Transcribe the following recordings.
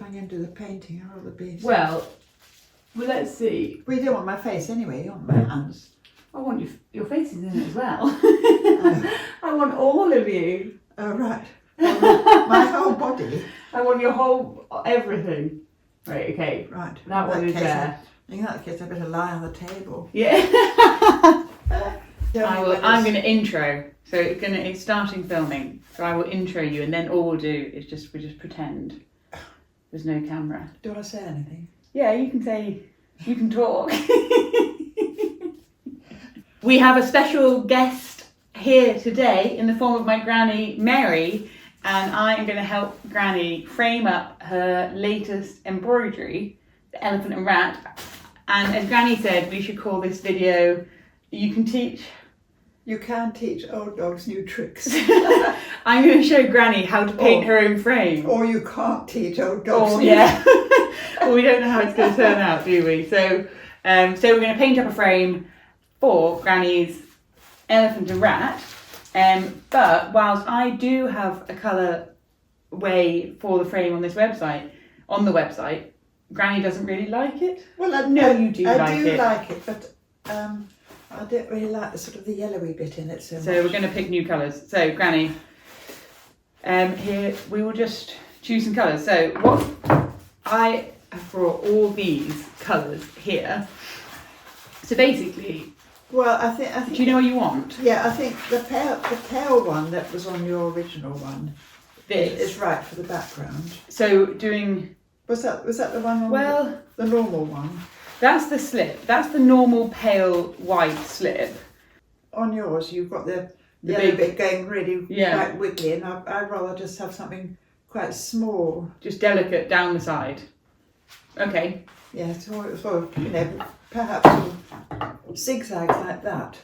I'm going to do the painting. I'd rather be... Well, let's see. We don't want my face anyway, you want my hands. I want your face is in it as well. I want all of you. Oh, right. Well, my whole body. I want your whole, everything. Right, okay. Right. That one is there. In that case, I better lie on the table. Yeah. I'm going to intro. So it's starting filming. So I will intro you, and then all we'll do is we just pretend there's no camera. Do I say anything? Yeah, you can talk. We have a special guest here today in the form of my granny, Mary, and I am going to help Granny frame up her latest embroidery, the elephant and rat. And as Granny said, we should call this video, You Can Teach Old Dogs New Tricks. I'm going to show Granny how to paint her own frame. Or you can't teach old dogs. Oh, yeah. Well, we don't know how it's going to turn out, do we? So we're going to paint up a frame for Granny's elephant and rat. But whilst I do have a colour way for the frame on the website, Granny doesn't really like it. Well, I do like it, but I don't really like the yellowy bit in it so much. So we're going to pick new colours. So Granny, here we will just choose some colours. So what I have brought all these colours here. So basically, well, I think. Do you know what you want? Yeah, I think the pale one that was on your original one. This is right for the background. So doing. Was that the one on the normal one? That's the slip. That's the normal pale white slip. On yours, you've got the yellow bit going really quite wiggly, and I'd rather just have something quite small. Just delicate down the side. Okay. Yeah, sort of, perhaps zigzags like that.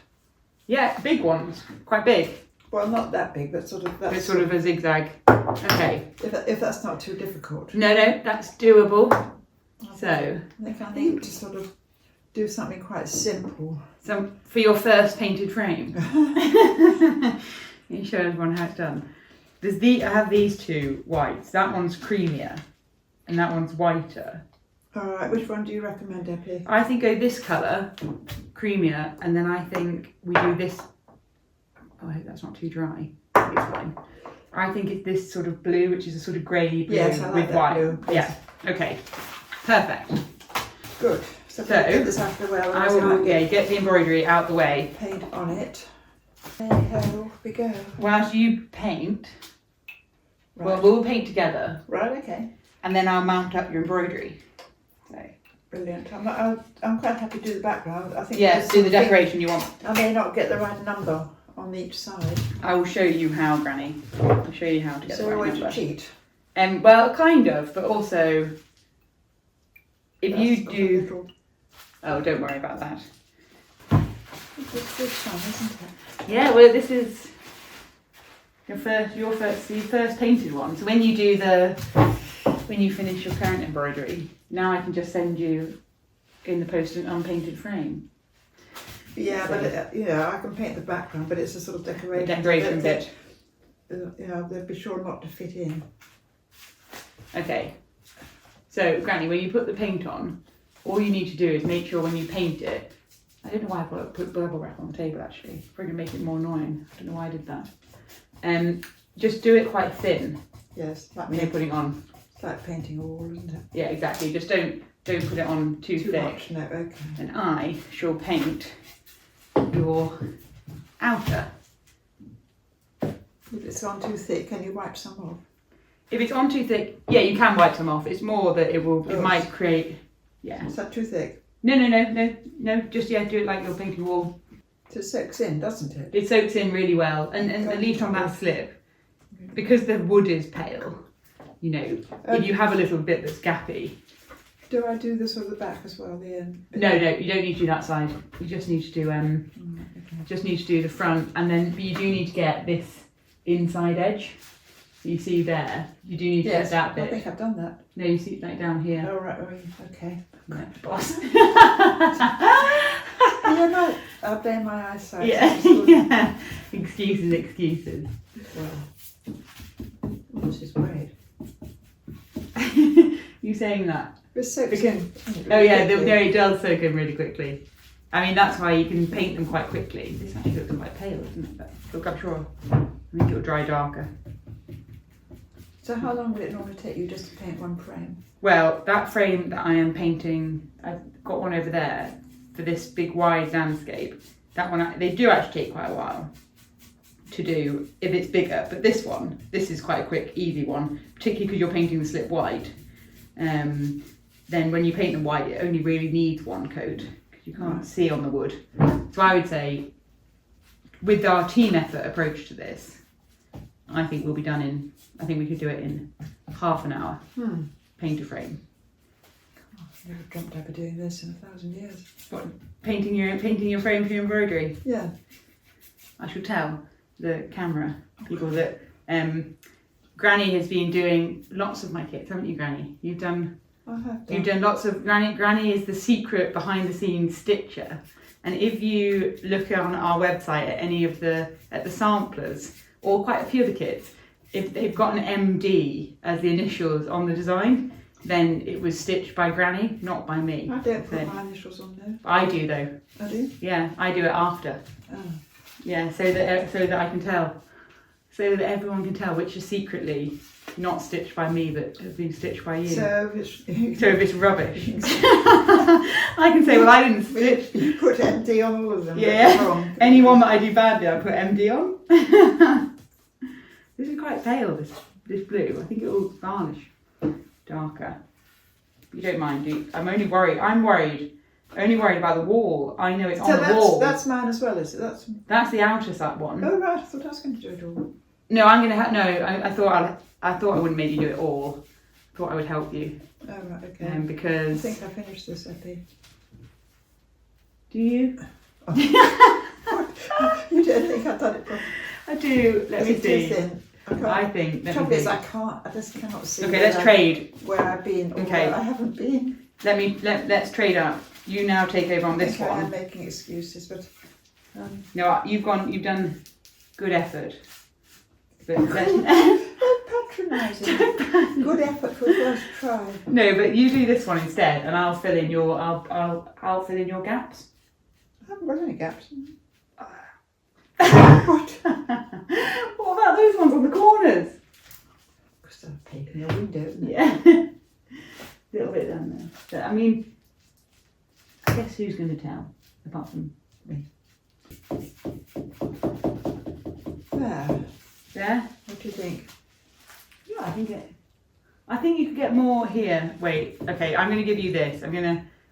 Yeah, big ones. Quite big. Well, not that big, but sort of. It's sort of a zigzag. Okay. If that's not too difficult. No, that's doable. So. I need to sort of do something quite simple. So for your first painted frame. You show everyone how it's done. I have these two whites. That one's creamier, and that one's whiter. All right, which one do you recommend, Eppie? I think go this colour, creamier, and then I think we do this. Oh, I hope that's not too dry. It's fine. I think it's this sort of blue, which is a sort of grey blue with white. Blue. Yeah. Okay. Perfect. Good. So get this out of the way. I will. Yeah, get the embroidery out the way. Paint on it. There we go. Whilst you paint, Right. well, we'll paint together. Right. Okay. And then I'll mount up your embroidery. So. Brilliant. I'm quite happy to do the background. I think. Yes, do the decoration you want. I may not get the right number on each side. I will show you how, Granny. I'll show you how to get the right number. So to cheat? Well, kind of, but also, if you do... Oh, don't worry about that. It's this one, isn't it? Yeah, well, this is your first painted one. So when you finish your current embroidery, now I can just send you in the post an unpainted frame. Yeah, but I can paint the background, but it's a sort of decoration. The decoration bit. They'll be sure not to fit in. Okay. So, Granny, when you put the paint on, all you need to do is make sure when you paint it. I don't know why I put bubble wrap on the table. Actually, probably gonna make it more annoying. I don't know why I did that. Just do it quite thin. Yes, like when you're putting on. It's like painting a wall, isn't it? Yeah, exactly. Just don't put it on too thick. Much. No, okay. And I shall paint your outer. If it's on too thick, can you wipe some off? If it's on too thick, yeah, you can wipe some off. It's more that it might create, yeah. Is that too thick? No. Just do it like you're painting a wall. So it soaks in, doesn't it? It soaks in really well, and at least on that slip, because the wood is pale. If you have a little bit that's gappy. Do I do this on the back as well? No, you don't need to do that side. You just need to do the front, and then you do need to get this inside edge. You see there, you do need to get that bit. I think I've done that. No, you see it like down here. Oh right, okay. Yeah, boss. I'll blame my eyesight. Yeah. Excuses. Well, this is great. saying that? It soaks Because, in. oh yeah, it does soak in really quickly. I mean, that's why you can paint them quite quickly. This actually looks quite pale, doesn't it? But look, I'm sure. I think it'll dry darker. So how long would it normally take you just to paint one frame? Well, that frame that I am painting, I've got one over there for this big wide landscape. That one, they do actually take quite a while to do if it's bigger. But this is quite a quick, easy one, particularly because you're painting the slip white. Then when you paint them white, it only really needs one coat because you can't see on the wood. So I would say, with our team effort approach to this, I think we'll be done in. I think we could do it in half an hour. Paint a frame. I've never dreamt I'd be doing this in 1,000 years. What, painting your frame for your embroidery? Yeah. I should tell the camera people that Granny has been doing lots of my kits, haven't you, Granny? You've done lots of Granny is the secret behind the scenes stitcher. And if you look on our website at any of the samplers or quite a few of the kits, if they've got an MD as the initials on the design, then it was stitched by Granny, not by me. I don't put my initials on there. I do though. I do? Yeah, I do it after. Oh. Yeah, so that I can tell. So that everyone can tell which is secretly not stitched by me but has been stitched by you. So if it's rubbish. I can say, well, I didn't stitch. You put MD on all of them. Yeah. Wrong. Anyone that I do badly, I put MD on. This is quite pale, this blue. I think it will varnish darker. You don't mind, do you? I'm only worried about the wall. I know it's on the wall. That's mine as well, is it? That's the outer side one. Oh right, I thought I was going to do it all. No, I'm gonna I thought I wouldn't make you do it all. I thought I would help you. Oh right, okay. Because I think I finished this, Eppie. Do you? Oh. You don't think I've done it properly? I do. Let me see. Thin. I think. Trouble is, I just cannot see. Okay, let's trade. Where I've been or okay. where I haven't been. Let's trade up. You now take over on this one. I'm making excuses, but no, you've done good effort. But patronising. Good effort for first try. No, but you do this one instead, and I'll fill in your I'll fill in your gaps. I haven't got any gaps. What? What about those ones on the corners? Because I've taken a window, isn't it? Yeah. A little bit down there. But, I mean, I guess who's going to tell, apart from me? There. There? What do you think? Yeah, I think you could get more here. Wait, okay, I'm going to give you this.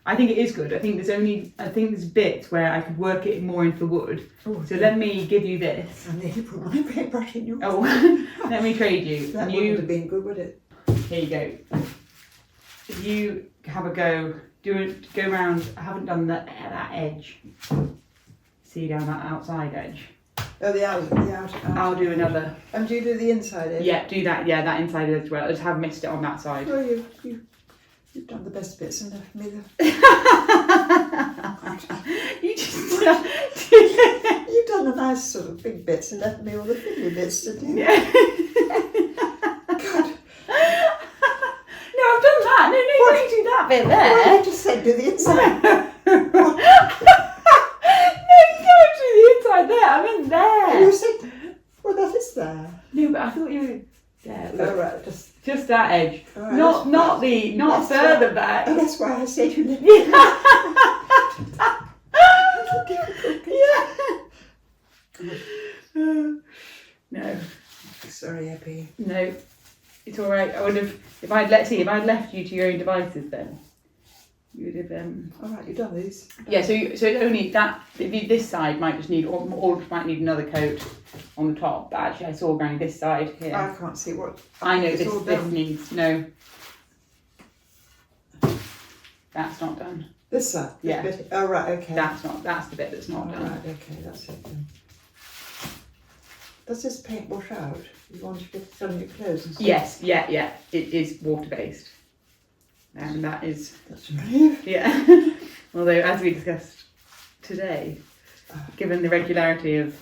I think it is good. I think there's bits where I could work it more into wood. Oh, so let me give you this. I need to put my paintbrush in yours. Oh, let me trade you. That wouldn't have been good, would it? Here you go. If you have a go, go round. I haven't done that edge. See down that outside edge. Oh, the outer. I'll do another. And do you do the inside edge? Yeah, do that. Yeah, that inside edge as well. I just have missed it on that side. Oh, you've done the best bits and left me You just you've done the nice sort of big bits and left me all the fiddly bits to do. Yeah. God. No, I've done that. No, you don't do that bit there. Well, you just said do the inside. No, you don't do the inside there. I meant there. You said, well, that is there. No, but I thought you were there. Oh, right, just that edge. Right, not further back. Oh, that's why I said you didn't. Yeah. No. Sorry, Eppie. No, it's all right. I would have if I'd left you to your own devices then. You would have. All right, you've done these. Yeah, so it's only that this side might just need or might need another coat on the top. But actually, I saw going this side here. I can't see what. I know this needs no. That's not done. This side. Yeah. Bit, oh right, okay. That's the bit that's not done. Right, okay, that's it then. Does this paint wash out? You want to get it on your clothes and stuff? Yes, yeah. It is water based. And that is... That's right. Yeah. Although, as we discussed today, given the regularity of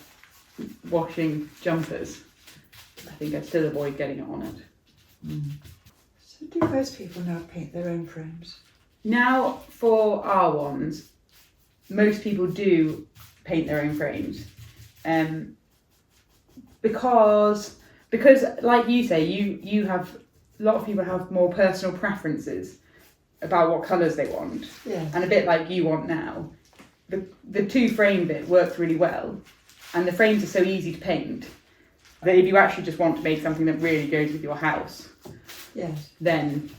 washing jumpers, I think I'd still avoid getting it on it. So So do most people now paint their own frames? Now, for our ones, most people do paint their own frames, because like you say, you have a lot of people have more personal preferences about what colours they want, and a bit like you want now. The two frame bit works really well, and the frames are so easy to paint that if you actually just want to make something that really goes with your house, then.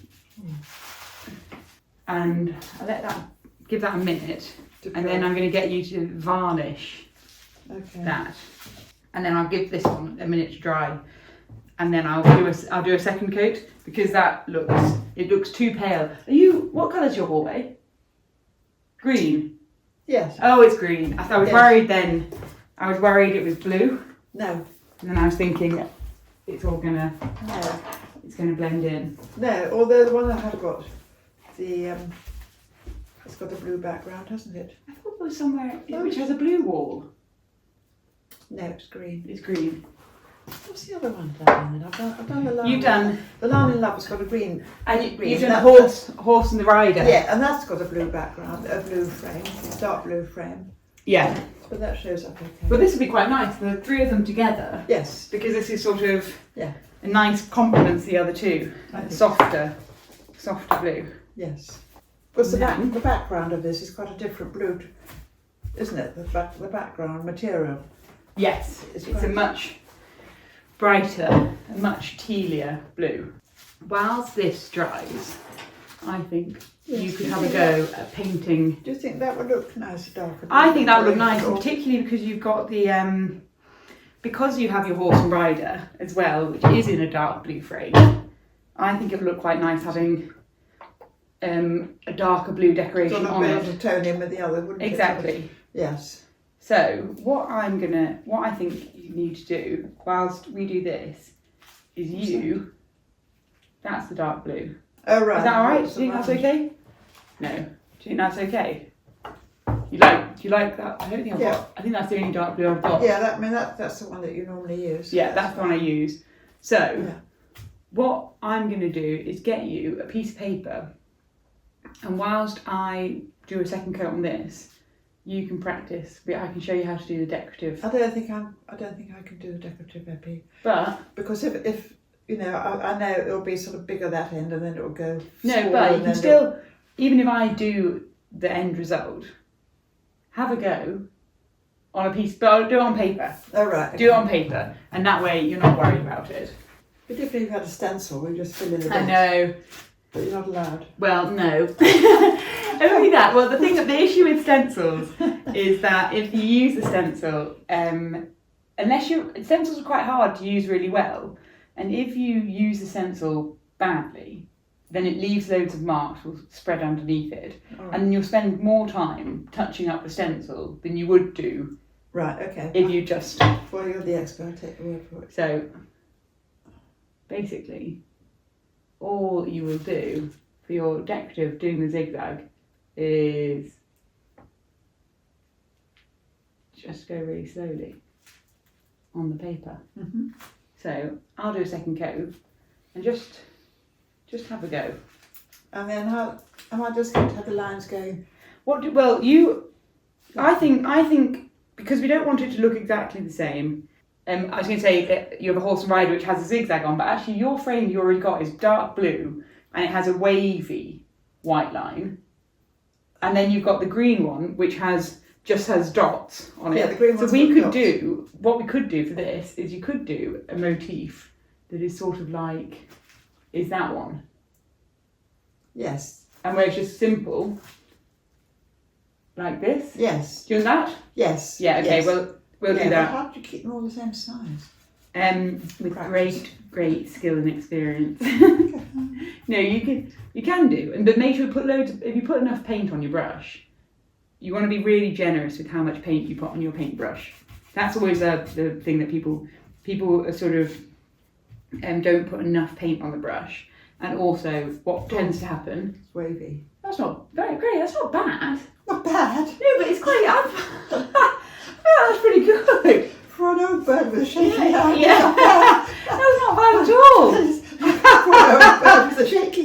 And I'll give that a minute, and then I'm going to get you to varnish that, and then I'll give this one a minute to dry, and then I'll do a second coat, because it looks too pale. What colour's your hallway? Green. Yes. Oh, it's green. I was worried then. I was worried it was blue. No. And then I was thinking it's gonna blend in. No, although the one I have got. It's got a blue background, hasn't it? I thought there was somewhere which has a blue wall. No, it's green. It's green. What's the other one I've done then? I've done the line. You've done the line in love has got a green. And green. you've done the horse and the rider. Yeah, and that's got a blue background, a blue frame, dark blue frame. Yeah. But that shows up okay. But this would be quite nice, the three of them together. Yes. Because this is sort of a nice complement to the other two. Softer blue. Yes. Because the background of this is quite a different blue, isn't it? The background material. Yes, it's a much brighter, a much tealier blue. Whilst this dries, I think you could have a go at painting. Do you think that would look nice, darker? I think that would look nice, particularly because you've got the because you have your horse and rider as well, which is in a dark blue frame. I think it would look quite nice having a darker blue decoration on it. To tone in with the other, wouldn't it? Exactly. Yes. So what I think you need to do whilst we do this is that's the dark blue. Oh right. Is that alright? Do you think that's okay? No. Do you think that's okay? Do you like that? I don't think I think that's the only dark blue I've got. Yeah, that's the one that you normally use. Yeah, that's the one I use. So what I'm gonna do is get you a piece of paper, and whilst I do a second coat on this, you can practice. I can show you how to do the decorative. I don't think I can do the decorative Eppie. But because if I know it'll be sort of bigger that end, and then it'll go. No, but you can still, even if I do the end result, have a go on a piece. But I'll do it on paper. Oh right. Okay. Do it on paper, and that way you're not worried about it. But if you've had a stencil, we just fill in the. I know. But you're not allowed. Well, no. Only that. Well, the issue with stencils is that if you use the stencil, stencils are quite hard to use really well, and if you use the stencil badly, then it leaves loads of marks will spread underneath it, and you'll spend more time touching up the stencil than you would do. Right. Okay. If you just. Well, you're the expert. Take the word for it. So, basically, all you will do for your decorative doing the zigzag is just go really slowly on the paper. Mm-hmm. So I'll do a second coat and just have a go. And then how am I just going to have the lines going? I think because we don't want it to look exactly the same. I was going to say that you have a horse and rider which has a zigzag on, but actually your frame you already got is dark blue and it has a wavy white line. And then you've got the green one which just has dots on it. Yeah, the green so what we could do for this is you could do a motif that is sort of like, is that one? Yes. And where it's just simple, like this? Yes. Do you want that? Yes. Yeah, okay, yes. well, we'll do that. How do you keep them all the same size? With great skill and experience. No, you can do, but make sure you put if you put enough paint on your brush, you want to be really generous with how much paint you put on your paintbrush. That's always the thing that people are sort of don't put enough paint on the brush, and also what tends to happen. It's wavy. That's not very great. That's not bad. Not bad. No, but it's quite up. Yeah, that's pretty good. For an old bird with a shaky hand. Yeah. That's not bad at all. For an old bird with a shaky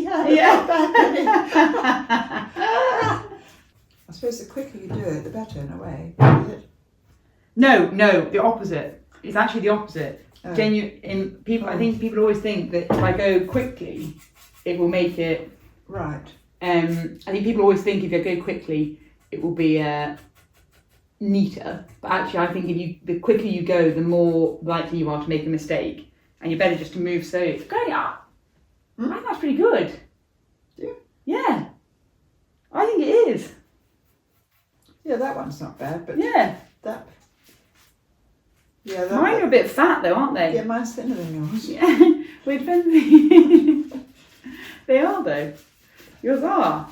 the better in a way, is it? No, the opposite. It's actually the opposite. Oh. I think people always think that if I go quickly, it will make it. Right. I think people always think if I go quickly, it will be neater. But actually, I think the quicker you go, the more likely you are to make a mistake, and you're better just to move slowly. It's going up. I think that's pretty good. Yeah. Yeah. I think it is. Yeah, that one's not bad, but Yeah. that. Yeah, Mine are a bit fat though, aren't they? Yeah, mine's thinner than yours. Yeah. Well, it depends. They are though. Yours are.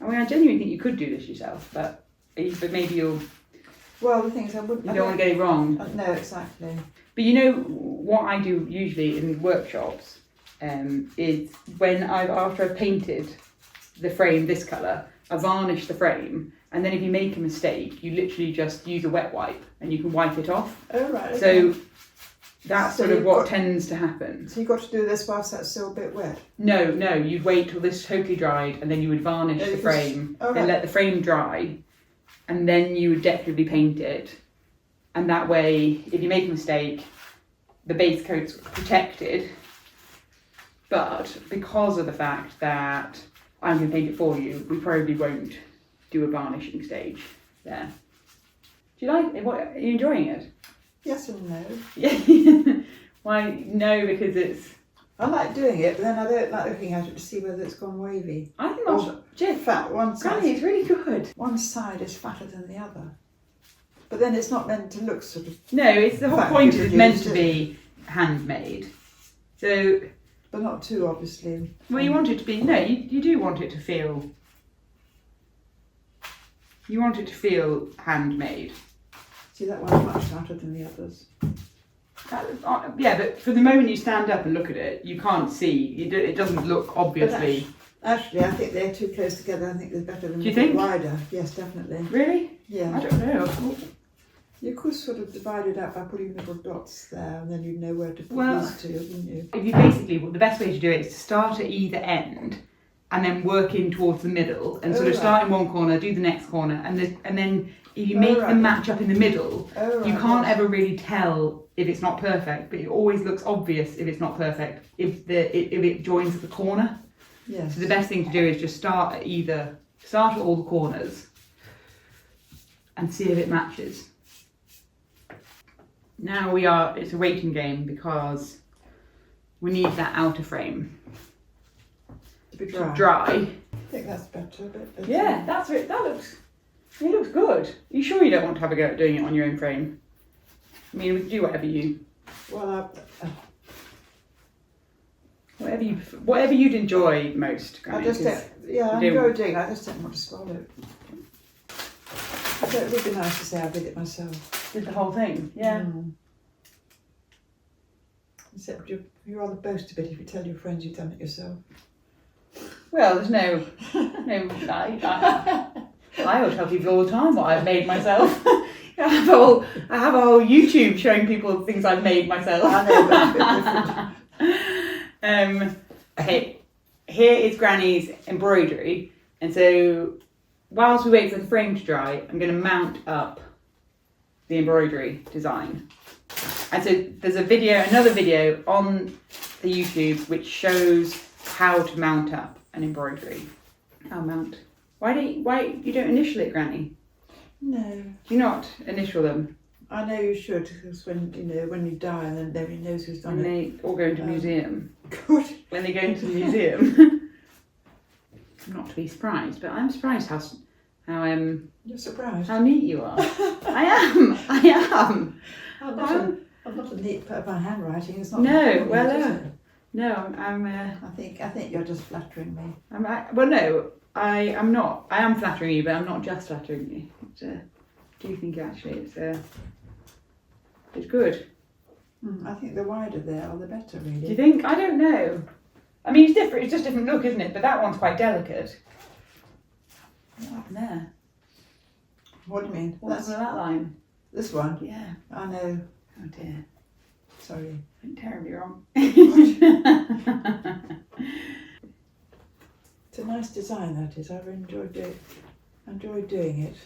I mean, I genuinely think you could do this yourself, but maybe you'll. Well, the thing is, I wouldn't. You don't want to get it wrong. No, exactly. But you know what I do usually in workshops is after I've painted the frame this colour, I varnish the frame, and then if you make a mistake, you literally just use a wet wipe and you can wipe it off. Oh right. Okay. So that's sort of what tends to happen. So you've got to do this whilst that's still a bit wet? No, you'd wait till this is totally dried and then you would varnish the frame, then let the frame dry, and then you would decoratively paint it. And that way, if you make a mistake, the base coat's protected, but because of the fact that I'm going to paint it for you, we probably won't do a varnishing stage there. Do you like it? Are you enjoying it? Yes and no. Yeah. Why no? Because it's. I like doing it, but then I don't like looking at it to see whether it's gone wavy. I think that's just fat. Granny, it's really good. One side is fatter than the other, but then it's not meant to look sort of. No, it's the whole point. It's meant to be handmade, so. But not too obviously. Well, you want it to be. No, you do want it to feel. You want it to feel handmade. See, that one's much fatter than the others. Yeah, but for the moment you stand up and look at it, you can't see. It doesn't look obviously. Actually, I think they're too close together. I think they're better than. Do you think? Wider? Yes, definitely. Really? Yeah. I don't know. You could sort of divide it up by putting little dots there, and then you'd know where to put these two, wouldn't you? If you basically, the best way to do it is to start at either end, and then work in towards the middle, and sort of start in one corner, do the next corner, and then if you make them match up in the middle, you can't ever really tell if it's not perfect, but it always looks obvious if it's not perfect if it joins at the corner. Yes. So the best thing to do is just start at all the corners, and see if it matches. Now it's a waiting game because we need that outer frame to be dry. I think that's better, but yeah, that's it. It looks good. Are you sure you don't want to have a go at doing it on your own frame? I mean, we can do whatever you. Well, whatever you'd enjoy most. Granny, I enjoy doing it. I just don't want to spoil it. It would be nice to say I did it myself. Did the whole thing, yeah. Except you rather boast a bit if you tell your friends you've done it yourself. Well, there's no. I will tell people all the time what I've made myself. I have a whole YouTube showing people things I've made myself. I know, but it's different. Okay, here is Granny's embroidery, and so whilst we wait for the frame to dry, I'm going to mount up the embroidery design. And so there's another video on the YouTube which shows how to mount up an embroidery. I'll mount. Why you don't initial it, Granny? No. Do you not initial them? I know you should, because when you die, and then nobody knows who's done it. When they all go into a museum. Good. When they go into the museum. Not to be surprised, but I'm surprised how You're surprised. How neat you are. I am. I'm not a neat part of my handwriting. It's not. No, no. I'm. I think you're just flattering me. No, I am not. I am flattering you, but I'm not just flattering you. Do you think actually it's good? I think the wider they are, the better, really. Do you think? I don't know. I mean, it's different. It's just a different look, isn't it? But that one's quite delicate. What happened there? What do you mean? What's that line? This one? Yeah. I know. Oh dear. Sorry. I'm terribly wrong. It's a nice design, that is. I've enjoyed doing it.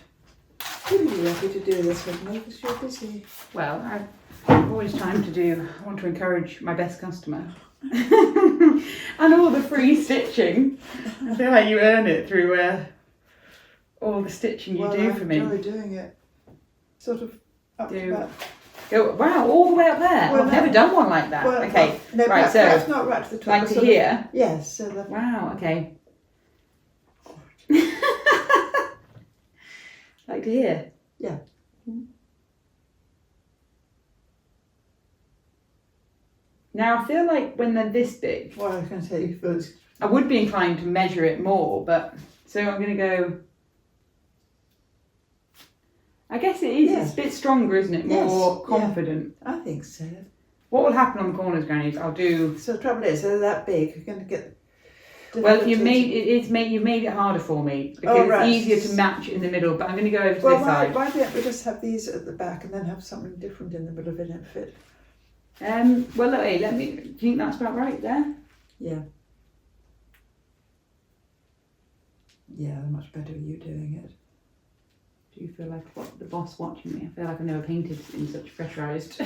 Wouldn't you happy to do this with me because you're busy? Well, I've always time to do. I want to encourage my best customer. And all the free stitching. I feel like you earn it through all the stitching you do for me. I enjoy doing it. Sort of up to that. Go, wow, all the way up there. Well, I've never done one like that. Well, okay, no, right, so that's not right to the top. like to here. Yes. So that. Wow. Okay. Like to here. Yeah. Now I feel like when they're this big, Well, I was going to say first. I would be inclined to measure it more, but so I'm going to go. I guess it is. Yeah. It's a bit stronger, isn't it? More confident. Yeah, I think so. What will happen on the corners, Granny? I'll do. So the trouble is, they're that big. You're going to get. Well, you've made it harder for me because it's easier to match in the middle. But I'm going to go over to this side. Why don't we just have these at the back and then have something different in the middle if it don't fit? Well, let me. Do you think that's about right there? Yeah. Yeah, much better you doing it. Do you feel like the boss watching me? I feel like I've never painted in such pressurised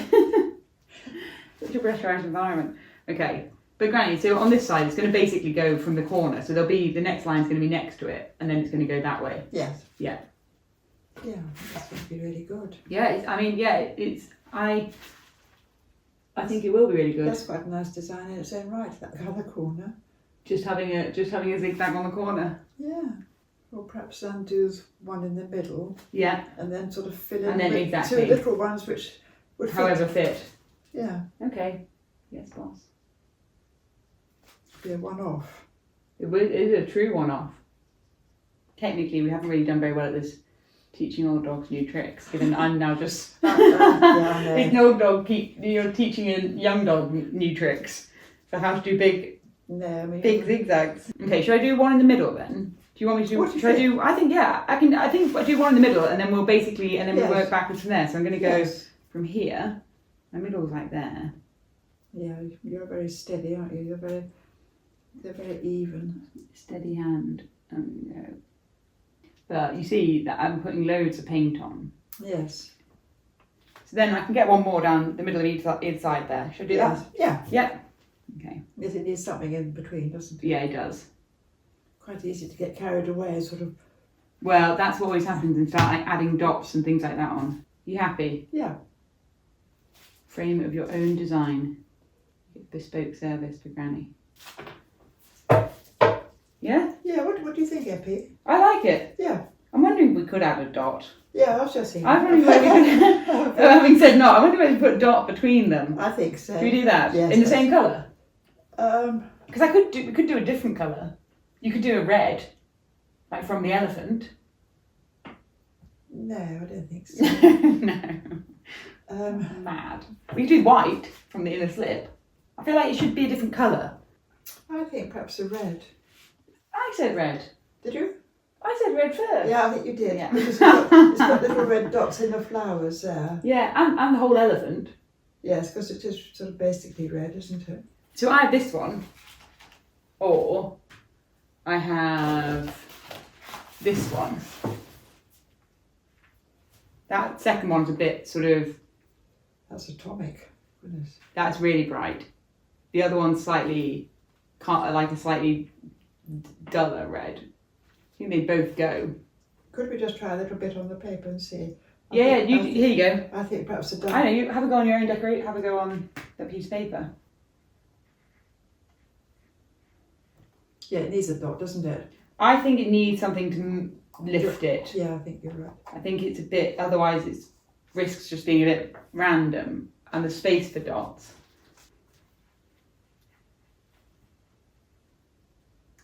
environment. Okay, but Granny, so on this side, it's going to basically go from the corner. So the next line's going to be next to it, and then it's going to go that way. Yes. Yeah. Yeah, that's going to be really good. Yeah, I think it will be really good. That's quite a nice design in its own right. That other corner. Just having a zigzag on the corner. Yeah. Or perhaps undo one in the middle. Yeah. And then sort of fill in and then with two little ones which would fit. Yeah. Okay. Yes, boss. Be a one-off. It is a true one-off. Technically, we haven't really done very well at this teaching old dogs new tricks, given I'm now just an old dog you're teaching a young dog new tricks for how to do big zigzags. Okay, should I do one in the middle then? Do you want me to do? Should I do? I think I can. I think I'll do one in the middle, and then we'll we'll work backwards from there. So I'm going to go from here. My middle's like there. Yeah, you're very steady, aren't you? They're very even. Steady hand. But you see that I'm putting loads of paint on. Yes. So then I can get one more down the middle of each side there. Should I do that? Yeah. Yeah. Okay. Yes, it needs something in between, doesn't it? Yeah, it does. Quite easy to get carried away, sort of. Well, that's what always happens and start adding dots and things like that on. You happy? Yeah. Frame of your own design. Bespoke service for Granny. Yeah? Yeah, what do you think, Eppie? I like it. Yeah. I'm wondering if we could add a dot. Yeah, I was just thinking. I wonder whether we could, having said no, I wonder whether we put a dot between them. I think so. Should we do that? Yes, in the same colour? Because we could do a different colour. You could do a red, like from the elephant. No, I don't think so. No. Mad. We could do white from the inner slip. I feel like it should be a different colour. I think perhaps a red. I said red. Did you? I said red first. Yeah, I think you did. Yeah. Because it's got little red dots in the flowers there. Yeah, and the whole elephant. Yes, because it is sort of basically red, isn't it? So I have this one, or I have this one. That second one's a bit sort of... That's atomic. Goodness. That's really bright. The other one's slightly duller red. I think they both go. Could we just try a little bit on the paper and see? Here you go. I think perhaps a dot. I know, you have a go on your own decorate, have a go on that piece of paper. Yeah, it needs a dot, doesn't it? I think it needs something to lift it. Yeah, I think you're right. I think it's a bit, otherwise it risks just being a bit random, and the space for dots.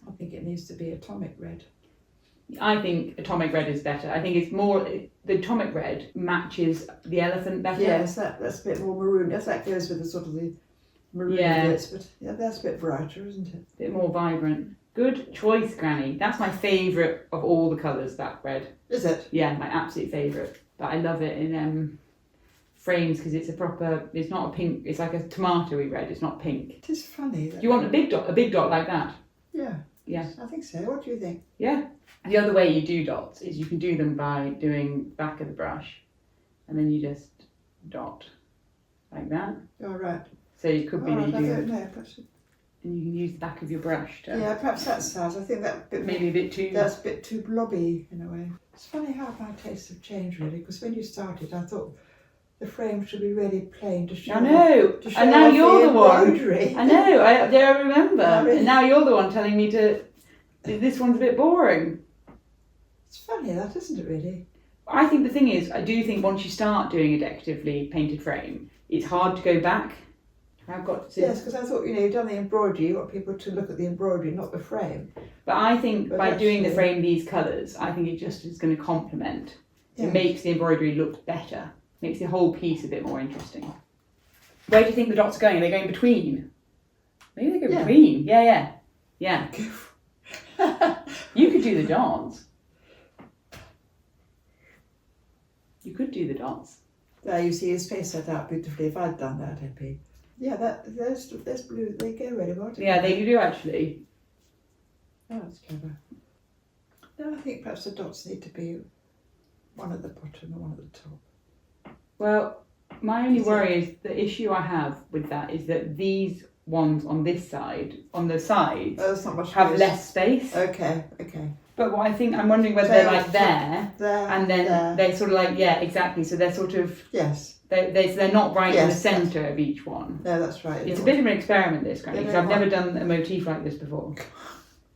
I think it needs to be atomic red. I think atomic red is better. I think it's more, the atomic red matches the elephant better. Yes, that's a bit more maroon. Yes, that goes with the sort of the maroon bits, but yeah, that's a bit brighter, isn't it? A bit more vibrant. Good choice, Granny. That's my favourite of all the colours, that red. Is it? Yeah, my absolute favourite. But I love it in frames because it's it's not a pink, it's like a tomatoey red, it's not pink. It is funny. Do you want a big dot like that? Yeah. Yeah. I think so. What do you think? Yeah. The other way you do dots is you can do them by doing back of the brush, and then you just dot like that. All right. So it could be that you I do, don't know. Perhaps, and you can use the back of your brush to. yeah, perhaps that's size. I think that bit Maybe a bit too. That's a bit too blobby in a way. It's funny how my tastes have changed really, because when you started, I thought the frame should be really plain to show. I know, to show and now off you're the one. embroidery. I know. I remember, Oh, really? and now you're the one telling me to. This one's a bit boring. It's funny that, isn't it? Really. I think the thing is, I do think once you start doing a decoratively painted frame, it's hard to go back. I've got to. Yes, because I thought, you've done the embroidery, you want people to look at the embroidery, not the frame. But I think But by doing the actually- frame these colours, I think it just is going to complement. Yeah. It makes the embroidery look better. Makes the whole piece a bit more interesting. Where do you think the dots are going? Are they going between? Maybe they go Yeah. between. Yeah. You could do the dots. You could do the dots. There you see his face set out beautifully. If I'd done that, Eppie. Yeah, there's blue. They go really well. don't Yeah, they do actually. Oh, that's clever. No, I think perhaps the dots need to be one at the bottom and one at the top. Well, my only Is worry is the issue I have with that is that these ones on this side, on the sides, Oh, there's not much have space. less space. Okay. But what I think, I'm wondering whether So they're like there, There. and then there. they're sort of like, yeah, exactly. So they're sort of, Yes. they're not right in the Yes, centre of each one. No, that's right. It's a bit of an experiment, this, Granny, Yeah, because I've very never done a motif like this before.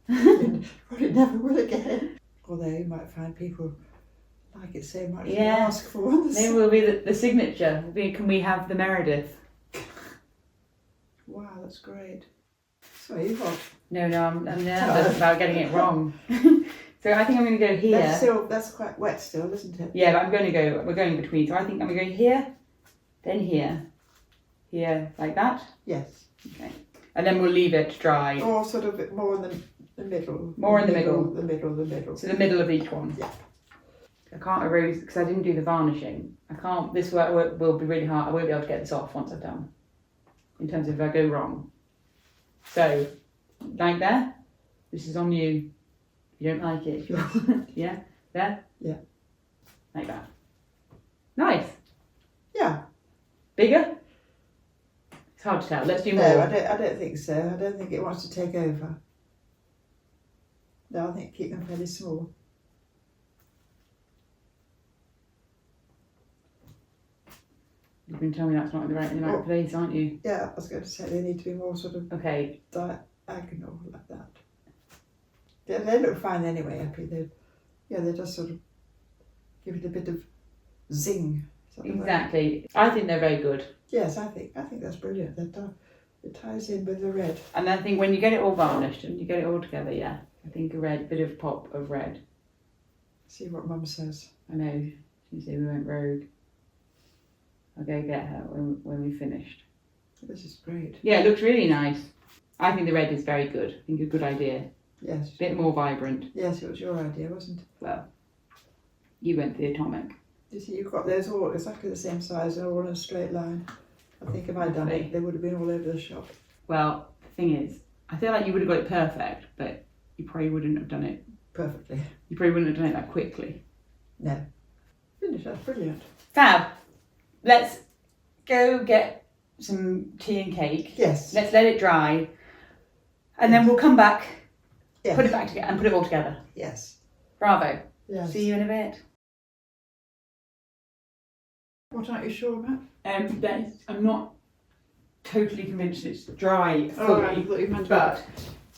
Probably never will again. Although you might find people like it so much. Yeah. They ask for one. Maybe will be the signature. Can we have the Meredith? Wow, that's great. So you've got. No, I'm nervous about getting it wrong. So I think I'm going to go here. That's quite wet still, isn't it? Yeah, but we're going between. So I think I'm going to go here, then here, like that. Yes. Okay. And then we'll leave it dry. Or sort of more in the middle. More in the middle. The middle. So the middle of each one. Yeah. I can't erase, because I didn't do the varnishing. This work will be really hard. I won't be able to get this off once I've done. In terms of if I go wrong. So, like there. This is on you. If you don't like it. Yeah? There? Yeah. Like that. Nice. Yeah. Bigger? It's hard to tell. Let's do more. No, I don't think so. I don't think it wants to take over. No, I think keep them fairly small. You can tell me that's not in the right place, aren't you? Yeah, I was going to say they need to be more sort of Okay. diagonal like that. They look fine anyway, Eppie. They just sort of give it a bit of zing. Sort of Exactly. I think they're very good. Yes, I think that's brilliant. It ties in with the red. And I think when you get it all varnished and you get it all together, yeah, I think a bit of pop of red. See what Mum says. I know, she said we went rogue. I'll go get her when we finished. This is great. Yeah, it looks really nice. I think the red is very good. I think a good idea. Yes. A bit more vibrant. Yes, it was your idea, wasn't it? Well, you went for the atomic. You see, you've got those all exactly the same size and all in a straight line. I think if I'd done it, they would have been all over the shop. Well, the thing is, I feel like you would have got it perfect, but you probably wouldn't have done it. Perfectly. You probably wouldn't have done it that quickly. No. Finish, that's brilliant. Fab. Let's go get some tea and cake. Yes. Let's let it dry. And then we'll come back, Yes. put it back together and put it all together. Yes. Bravo. Yes. See you in a bit. What aren't you sure about? I'm not totally convinced it's dry fully. Oh, I thought you meant but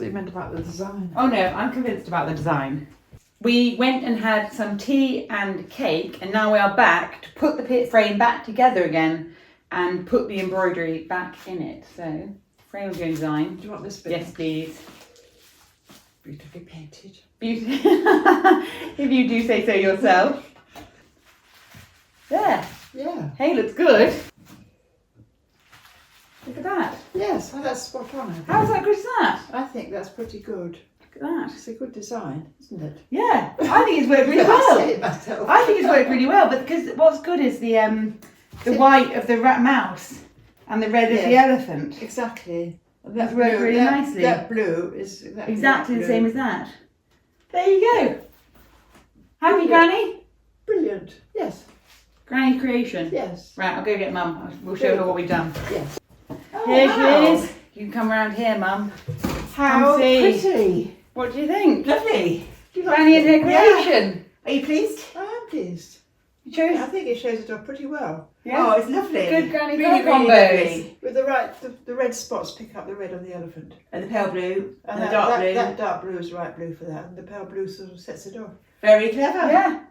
about the design. oh no, I'm convinced about the design. We went and had some tea and cake, and now we are back to put the pit frame back together again and put the embroidery back in it. So, frame of your design. Do you want this bit? Yes, please. Beautifully painted. Beauty. If you do say so yourself. There. Yeah. Hey, looks good. Look at that. Yes, that's spot on. I think. How's that good as that? I think that's pretty good. Look at that. It's a good design, isn't it? Yeah, I think it's worked really I well. say it myself. I think it's worked really well, but because what's good is the white of the rat mouse and the red of the Yeah. elephant. Exactly. And That's worked really nicely. That blue is exactly the same as that. There you go. Happy, Granny? Brilliant. Yes. Granny creation. Yes. Right, I'll go get Mum. We'll show her what we've done. Yes. Here she is. You can come round here, Mum. How see. pretty. What do you think? Lovely. Granny and her creation. Are you pleased? I am pleased. You chose? I think it shows it off pretty well. Yeah. Oh, it's lovely. Good Granny really, colour really combos. lovely. With the red spots pick up the red on the elephant. And the pale blue and the that, dark that, blue. That dark blue is right blue for that, and the pale blue sort of sets it off. Very clever. Yeah.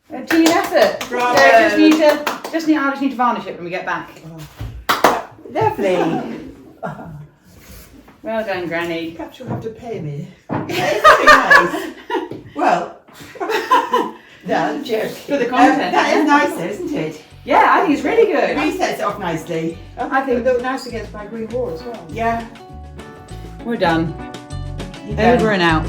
A team effort. Bravo. So I just need to varnish it when we get back. Oh. Lovely. Well done, Granny. Perhaps you'll have to pay me. It's very nice. Well, No, joke. For the content. that is nice though, isn't it? Yeah, I think it's really It good. really sets it off nicely. I think they look nice against my green wall as well. Yeah. We're done. You're done. Over and out.